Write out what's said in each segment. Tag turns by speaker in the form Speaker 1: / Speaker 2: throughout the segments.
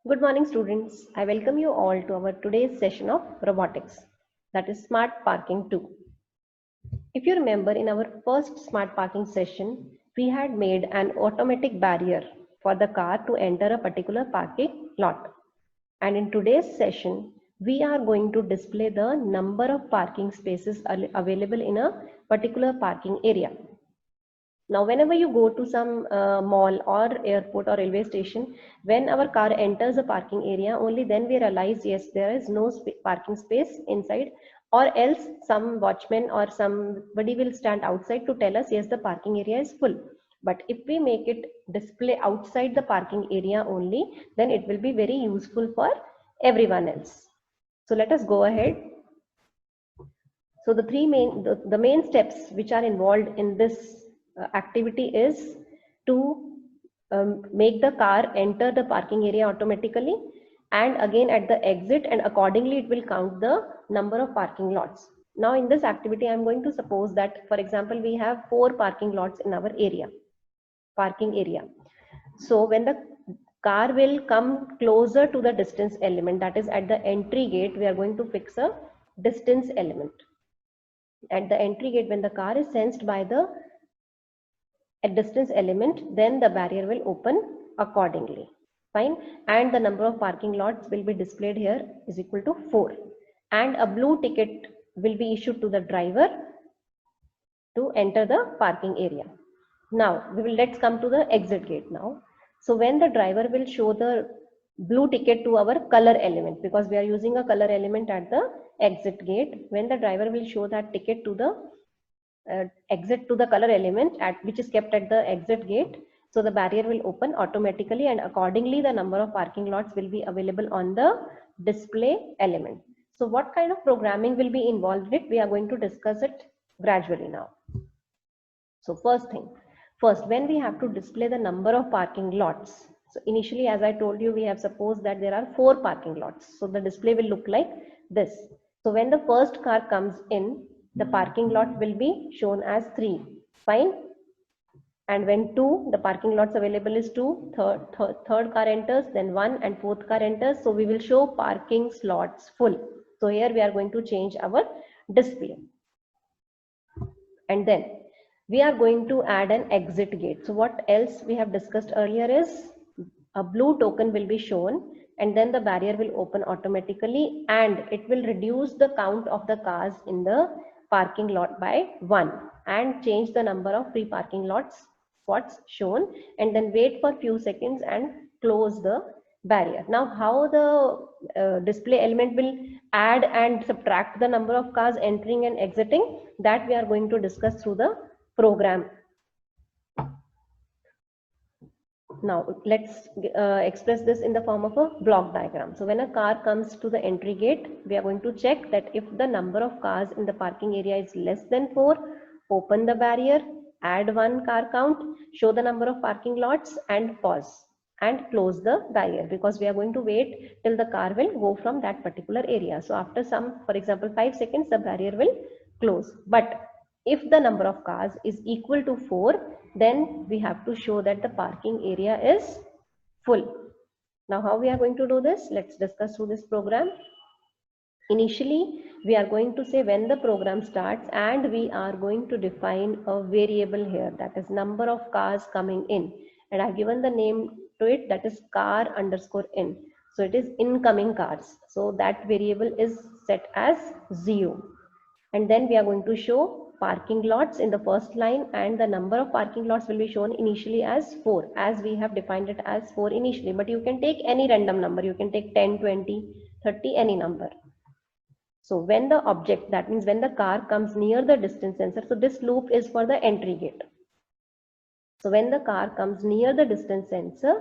Speaker 1: Good morning, students. I welcome you all to our today's session of robotics, that is Smart Parking 2. If you remember, in our first Smart Parking session, we had made an automatic barrier for the car to enter a particular parking lot. And in today's session, we are going to display the number of parking spaces available in a particular parking area. Now, whenever you go to some mall or airport or railway station, when our car enters a parking area, only then we realize, yes, there is no parking space inside, or else some watchman or somebody will stand outside to tell us, yes, the parking area is full. But if we make it display outside the parking area only, then it will be very useful for everyone else. So let us go ahead. So the main steps which are involved in this activity is to make the car enter the parking area automatically, and again at the exit, and accordingly it will count the number of parking lots. Now in this activity, I am going to suppose that, for example, we have 4 parking lots in our parking area. So when the car will come closer to the distance element, that is at the entry gate, we are going to fix a distance element. At the entry gate, when the car is sensed by the distance element, then the barrier will open accordingly. Fine. And the number of parking lots will be displayed here is equal to 4. And a blue ticket will be issued to the driver to enter the parking area. Now, let's come to the exit gate now. So when the driver will show the blue ticket to our color element, because we are using a color element at the exit gate, when the driver will show that ticket to the exit to the color element which is kept at the exit gate, so the barrier will open automatically, and accordingly the number of parking lots will be available on the display element. So what kind of programming will be involved in it? We are going to discuss it gradually now. So first, when we have to display the number of parking lots, so initially, as I told you, we have supposed that there are 4 parking lots. So the display will look like this. So when the first car comes in, the parking lot will be shown as 3. Fine. And when 2, the parking lots available is 2, third car enters, then 1, and fourth car enters. So we will show parking slots full. So here we are going to change our display. And then we are going to add an exit gate. So what else we have discussed earlier is a blue token will be shown, and then the barrier will open automatically, and it will reduce the count of the cars in the parking lot by 1 and change the number of free parking spots shown, and then wait for few seconds and close the barrier. Now how the display element will add and subtract the number of cars entering and exiting, that we are going to discuss through the program. Now let's express this in the form of a block diagram. So when a car comes to the entry gate, we are going to check that if the number of cars in the parking area is less than 4, open the barrier, add 1 car count, show the number of parking lots, and pause and close the barrier, because we are going to wait till the car will go from that particular area. So after some, for example, 5 seconds, the barrier will close. But if the number of cars is equal to 4, then we have to show that the parking area is full. Now how we are going to do this? Let's discuss through this program. Initially, we are going to say when the program starts, and we are going to define a variable here, that is number of cars coming in, and I've given the name to it, that is car underscore in. So it is incoming cars. So that variable is set as 0. And then we are going to show parking lots in the first line, and the number of parking lots will be shown initially as 4, as we have defined it as 4 initially, but you can take any random number. You can take 10, 20, 30, any number. So when the object, that means when the car comes near the distance sensor, so this loop is for the entry gate. So when the car comes near the distance sensor,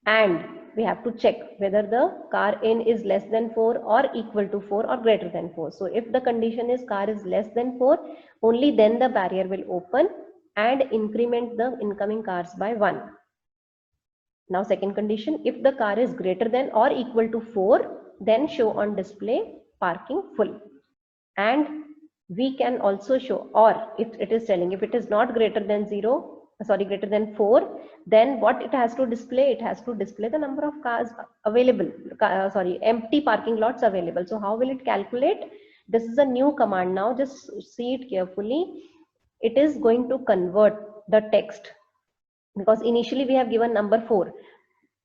Speaker 1: and we have to check whether the car in is less than 4 or equal to 4 or greater than 4. So if the condition is car is less than 4, only then the barrier will open and increment the incoming cars by 1. Now second condition, if the car is greater than or equal to 4, then show on display parking full. And we can also show, or if it is telling, if it is not greater than 0, sorry, greater than 4, then what it has to display? It has to display the number of cars available, sorry, empty parking lots available. So how will it calculate? This is a new command now, just see it carefully. It is going to convert the text, because initially we have given number 4.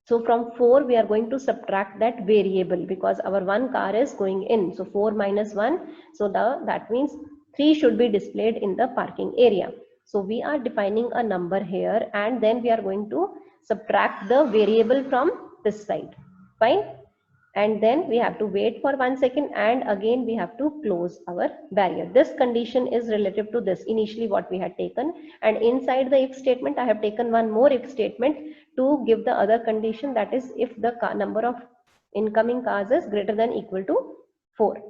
Speaker 1: So from 4 we are going to subtract that variable, because our one car is going in. So 4 minus 1, so that means 3 should be displayed in the parking area. So we are defining a number here, and then we are going to subtract the variable from this side. Fine. And then we have to wait for 1 second, and again we have to close our barrier. This condition is relative to this initially what we had taken, and inside the if statement I have taken one more if statement to give the other condition, that is if the number of incoming cars is greater than equal to 4.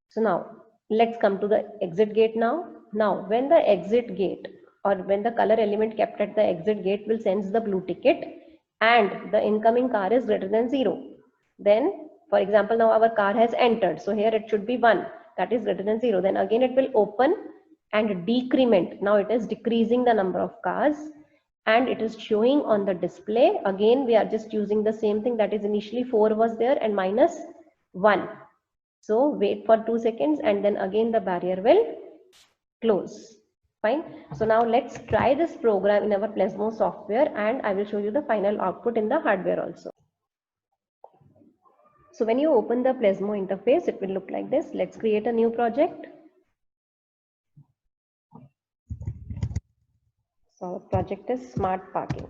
Speaker 1: So now let's come to the exit gate now. Now when the exit gate, or when the color element kept at the exit gate will sense the blue ticket and the incoming car is greater than 0, then for example now our car has entered, so here it should be 1, that is greater than 0, then again it will open and decrement. Now it is decreasing the number of cars and it is showing on the display. Again we are just using the same thing, that is initially 4 was there and minus 1. So wait for 2 seconds and then again the barrier will close. Fine. So now let's try this program in our Plasmo software, and I will show you the final output in the hardware also. So when you open the Plasmo interface, it will look like this. Let's create a new project. So our project is Smart Parking.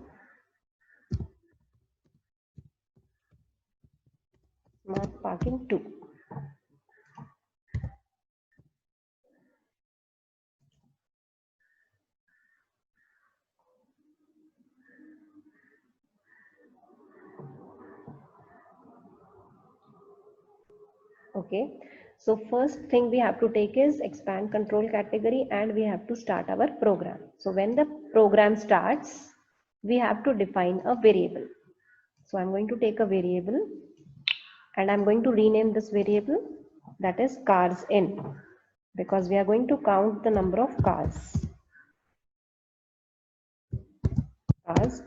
Speaker 1: Smart Parking 2. Okay, so first thing we have to take is expand control category, and we have to start our program. So when the program starts, we have to define a variable. So I'm going to take a variable and I'm going to rename this variable, that is cars in, because we are going to count the number of cars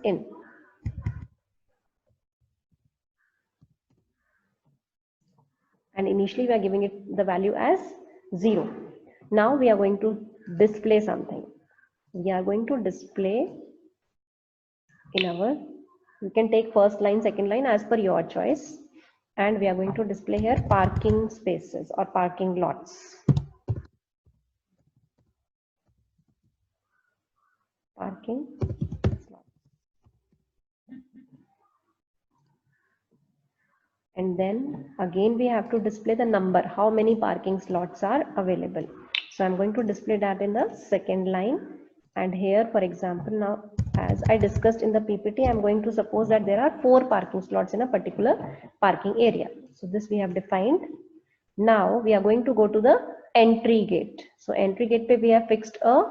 Speaker 1: in. And initially we are giving it the value as 0. Now we are going to display something. We are going to display in our, you can take first line, second line as per your choice, and we are going to display here parking spaces or parking lots. Parking slots. And then again we have to display the number, how many parking slots are available. So I'm going to display that in the second line. And here, for example, now as I discussed in the PPT, I'm going to suppose that there are 4 parking slots in a particular parking area. So this we have defined. Now we are going to go to the entry gate. So entry gate pe we have fixed a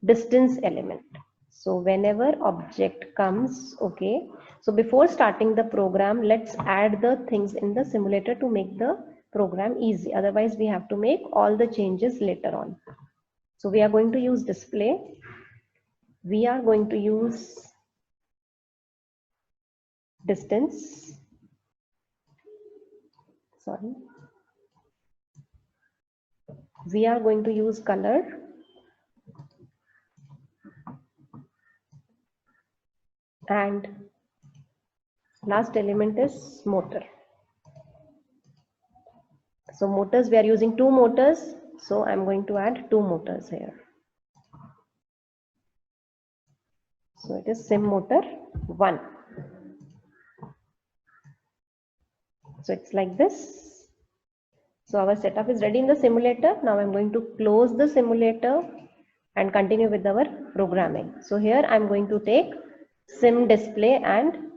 Speaker 1: distance element. So whenever object comes, okay. So before starting the program, let's add the things in the simulator to make the program easy. Otherwise we have to make all the changes later on. So we are going to use display. We are going to use distance. Sorry. We are going to use color. And last element is motor. So motors, we are using 2 motors. So I'm going to add 2 motors here. So it is sim motor 1. So it's like this. So our setup is ready in the simulator. Now I'm going to close the simulator and continue with our programming. So here I'm going to take sim display, and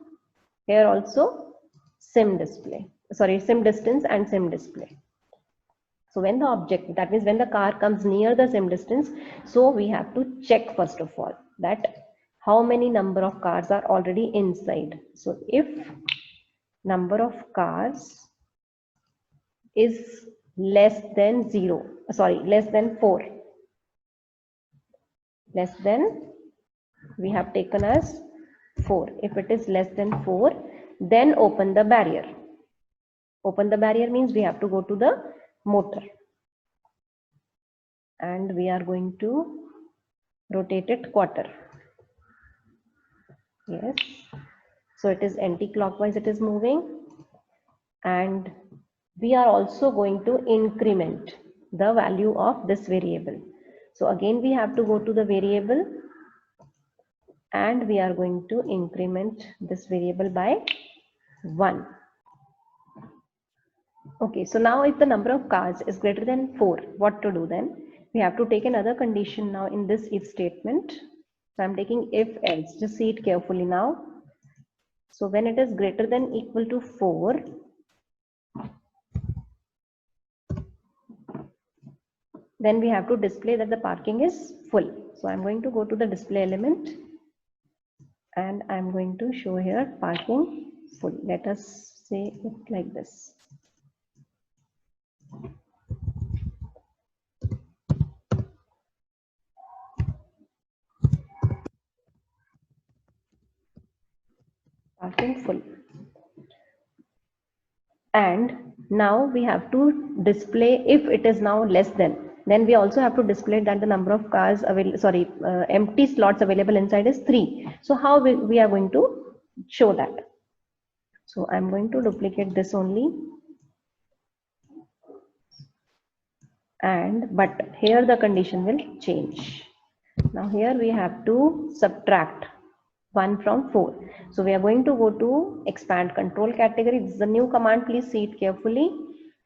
Speaker 1: here also sim display. Sorry, sim distance and sim display. So when the object, that means when the car comes near the sim distance, so we have to check first of all that how many number of cars are already inside. So if number of cars is less than 4, less than we have taken as 4. If it is less than 4, then open the barrier. Open the barrier means we have to go to the motor. And we are going to rotate it quarter. Yes. So it is anti-clockwise, it is moving. And we are also going to increment the value of this variable. So again, we have to go to the variable and we are going to increment this variable by 1. Okay, so now if the number of cars is greater than 4, what to do then? We have to take another condition now in this if statement. So I'm taking if else, just see it carefully now. So when it is greater than equal to 4, then we have to display that the parking is full. So I'm going to go to the display element and I'm going to show here parking full. Let us say it like this. Parking full. And now we have to display if it is now less than, then we also have to display that the number of cars available, empty slots available inside is 3. So how we are going to show that? So I'm going to duplicate this only. But here the condition will change. Now here we have to subtract 1 from 4. So we are going to go to expand control category. This is a new command. Please see it carefully.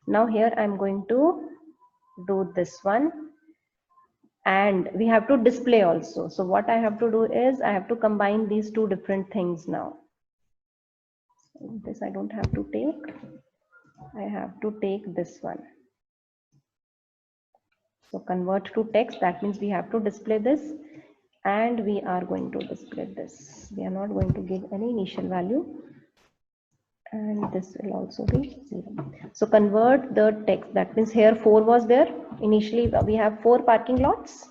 Speaker 1: Now here I'm going to do this one. And we have to display also. So what I have to do is I have to combine these two different things now. So this I don't have to take. I have to take this one. So convert to text, that means we have to display this and we are going to display this. We are not going to give any initial value and this will also be 0. So convert the text, that means here 4 was there. Initially we have 4 parking lots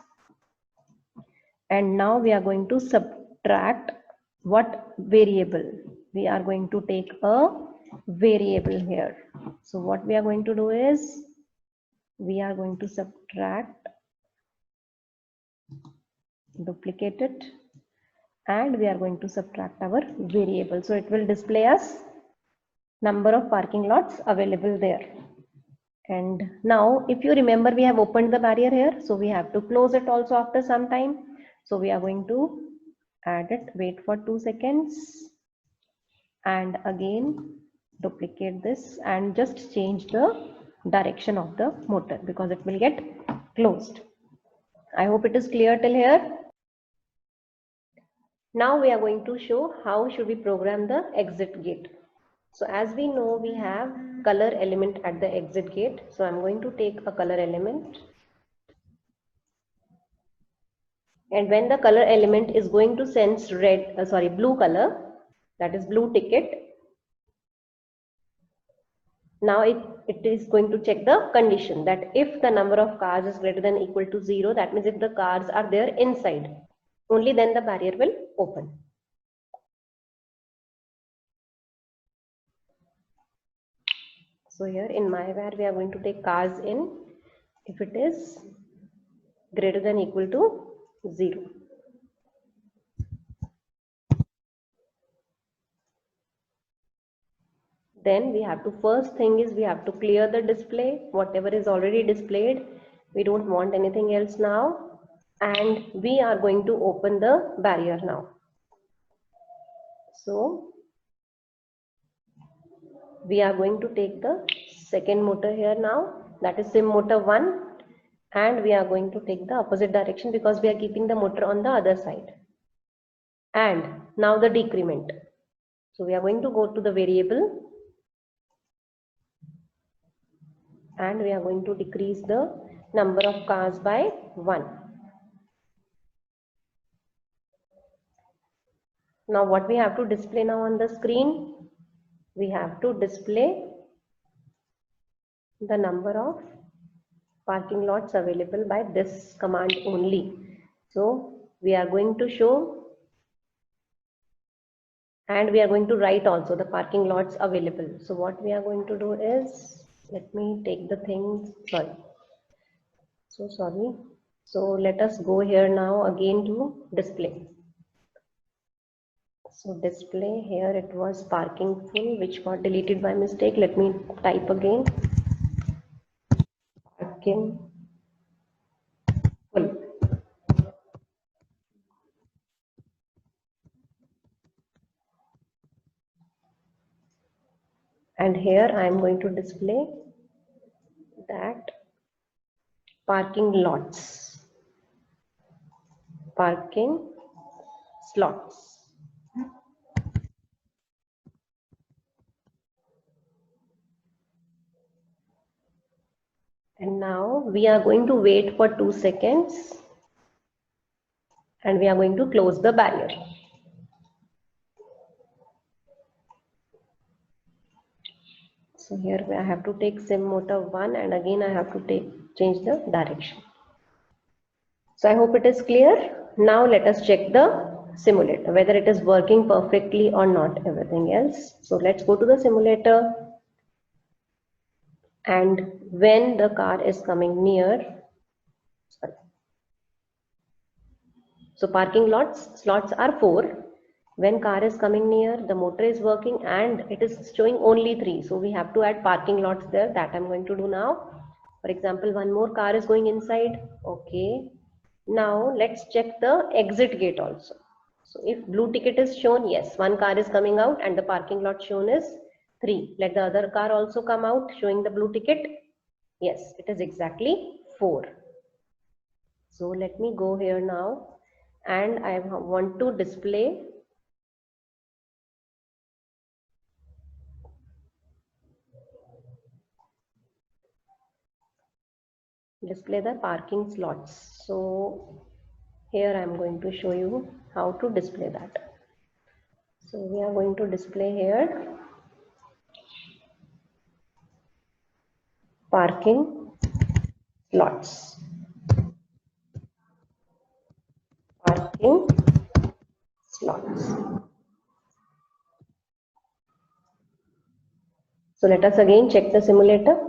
Speaker 1: and now we are going to subtract what variable? We are going to take a variable here. So what we are going to do is we are going to subtract, duplicate it, and we are going to subtract our variable. So it will display us number of parking lots available there. And now if you remember, we have opened the barrier here, so we have to close it also after some time. So we are going to add it, wait for 2 seconds, and again duplicate this and just change the direction of the motor because it will get closed. I hope it is clear till here. Now we are going to show how should we program the exit gate. So as we know, we have color element at the exit gate. So I'm going to take a color element. And when the color element is going to sense blue color, that is blue ticket, now it is going to check the condition that if the number of cars is greater than equal to 0, that means if the cars are there inside, only then the barrier will open. So here in my-var we are going to take cars in if it is greater than equal to 0. Then we have to, first thing is we have to clear the display, whatever is already displayed. We don't want anything else now. And we are going to open the barrier now. So we are going to take the second motor here now, that is sim motor 1, and we are going to take the opposite direction because we are keeping the motor on the other side. And now the decrement. So we are going to go to the variable and we are going to decrease the number of cars by 1. Now what we have to display now on the screen? We have to display the number of parking lots available by this command only. So we are going to show and we are going to write also the parking lots available. So what we are going to do is, let me take the things, sorry. So let us go here now again to display. So display, here it was parking full, which got deleted by mistake. Let me type again, parking full. And here I am going to display that parking lots, parking slots. And now we are going to wait for 2 seconds and we are going to close the barrier. So here I have to take sim motor 1 and again I have to change the direction. So I hope it is clear. Now let us check the simulator, whether it is working perfectly or not, everything else. So let's go to the simulator, and when the car is coming near, sorry. So parking slots are 4. When car is coming near, the motor is working and it is showing only 3. So we have to add parking lots there. That I'm going to do now. For example, one more car is going inside. Okay. Now let's check the exit gate also. So if blue ticket is shown, yes, one car is coming out and the parking lot shown is 3. Let the other car also come out showing the blue ticket. Yes, it is exactly 4. So let me go here now and I want to display the parking slots. So here I am going to show you how to display that. So we are going to display here parking slots. Parking slots. So let us again check the simulator.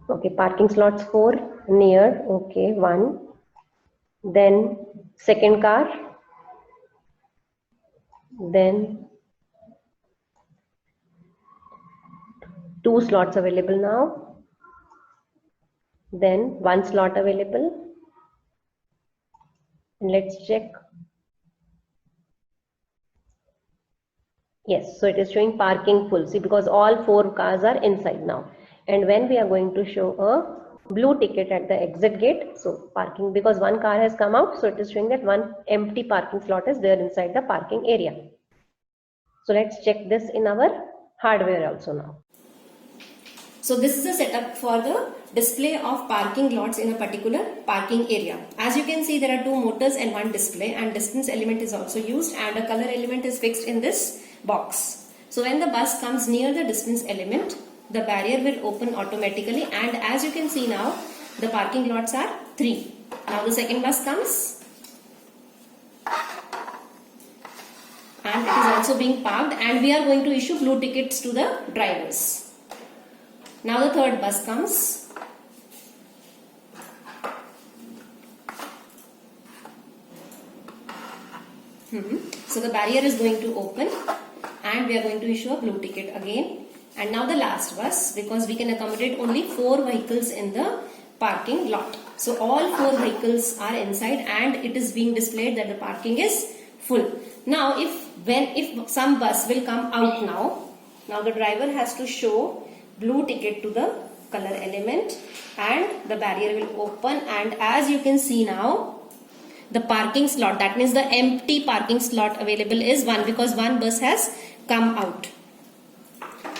Speaker 1: Okay, parking slots 4 near. Okay, 1. Then second car. Then 2 slots available now. Then 1 slot available. And let's check. Yes, so it is showing parking full. See, because all 4 cars are inside now. And when we are going to show a blue ticket at the exit gate, so parking, because 1 car has come out, so it is showing that 1 empty parking slot is there inside the parking area. So let's check this in our hardware also now.
Speaker 2: So this is a setup for the display of parking lots in a particular parking area. As you can see, there are 2 motors and 1 display, and distance element is also used, and a color element is fixed in this box. So when the bus comes near the distance element, the barrier will open automatically, and as you can see now, the parking lots are 3. Now the second bus comes and it is also being parked, and we are going to issue blue tickets to the drivers. Now the third bus comes. So the barrier is going to open and we are going to issue a blue ticket again. And now the last bus, because we can accommodate only 4 vehicles in the parking lot. So all 4 vehicles are inside and it is being displayed that the parking is full. Now if some bus will come out now the driver has to show blue ticket to the color element and the barrier will open, and as you can see now, the parking slot, that means the empty parking slot available is 1 because 1 bus has come out.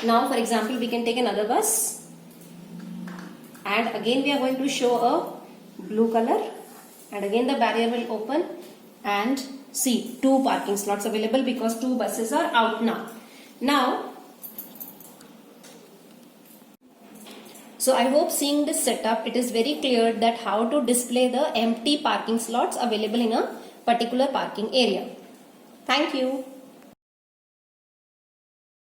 Speaker 2: Now for example, we can take another bus and again we are going to show a blue color and again the barrier will open, and see 2 parking slots available because 2 buses are out now. So I hope seeing this setup, it is very clear that how to display the empty parking slots available in a particular parking area. Thank you.